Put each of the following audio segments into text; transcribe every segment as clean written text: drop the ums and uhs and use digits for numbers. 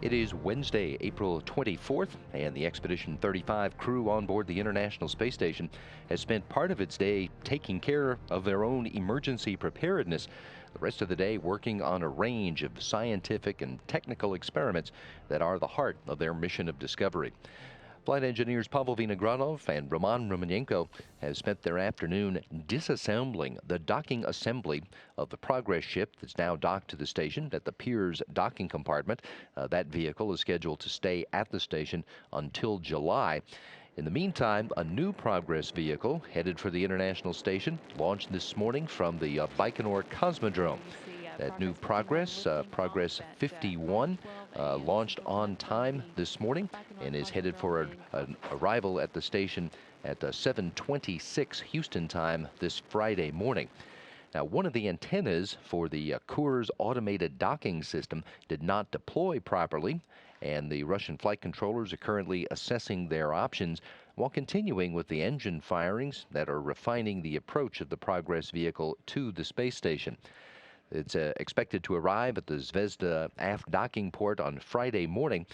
It is Wednesday, April 24th, and the Expedition 35 crew on board the International Space Station has spent part of its day taking care of their own emergency preparedness. The rest of the day working on a range of scientific and technical experiments that are the heart of their mission of discovery. Flight engineers Pavel Vinogradov and Roman Romanenko have spent their afternoon disassembling the docking assembly of the Progress ship that's now docked to the station at the Piers docking compartment. That vehicle is scheduled to stay at the station until July. In the meantime, a new Progress vehicle headed for the International Station launched this morning from the Baikonur Cosmodrome. That new Progress 51, launched on time this morning and is headed for an arrival at the station at 7:26 Houston time this Friday morning. Now, one of the antennas for the Kurs automated docking system did not deploy properly, and the Russian flight controllers are currently assessing their options while continuing with the engine firings that are refining the approach of the Progress vehicle to the space station. It's expected to arrive at the Zvezda aft docking port on Friday morning,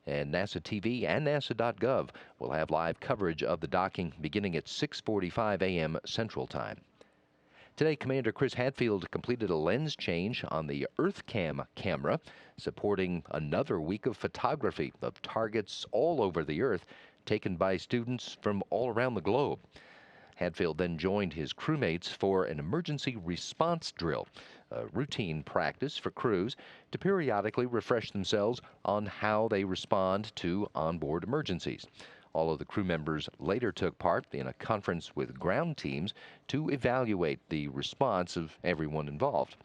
and NASA TV and NASA.gov will have live coverage of the docking beginning at 6:45 a.m. Central Time. Today, Commander Chris Hadfield completed a lens change on the EarthCam camera, supporting another week of photography of targets all over the Earth taken by students from all around the globe. Hadfield then joined his crewmates for an emergency response drill, a routine practice for crews to periodically refresh themselves on how they respond to onboard emergencies. All of the crew members later took part in a conference with ground teams to evaluate the response of everyone involved.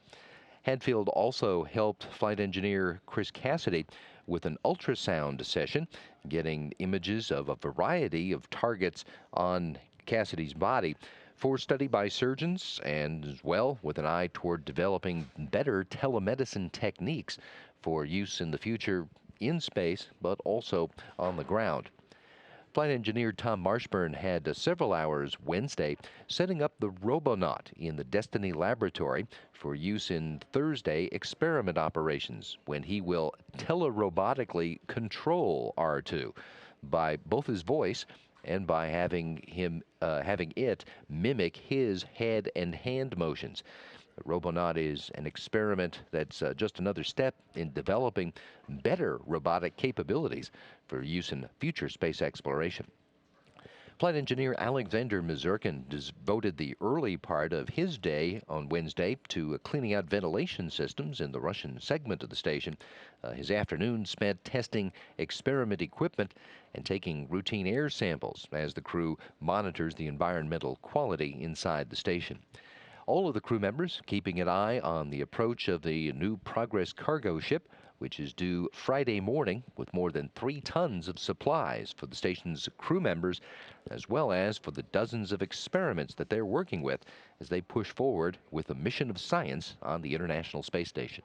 Hadfield also helped flight engineer Chris Cassidy with an ultrasound session, getting images of a variety of targets on Cassidy's body for study by surgeons, and as well with an eye toward developing better telemedicine techniques for use in the future in space, but also on the ground. Flight engineer Tom Marshburn had several hours Wednesday setting up the Robonaut in the Destiny Laboratory for use in Thursday experiment operations, when he will telerobotically control R2 by both his voice and by having it mimic his head and hand motions. The Robonaut is an experiment that's just another step in developing better robotic capabilities for use in future space exploration. Flight engineer Alexander Mazurkin devoted the early part of his day on Wednesday to cleaning out ventilation systems in the Russian segment of the station. His afternoon spent testing experiment equipment and taking routine air samples as the crew monitors the environmental quality inside the station. All of the crew members keeping an eye on the approach of the new Progress cargo ship, which is due Friday morning with more than 3 tons of supplies for the station's crew members, as well as for the dozens of experiments that they're working with as they push forward with a mission of science on the International Space Station.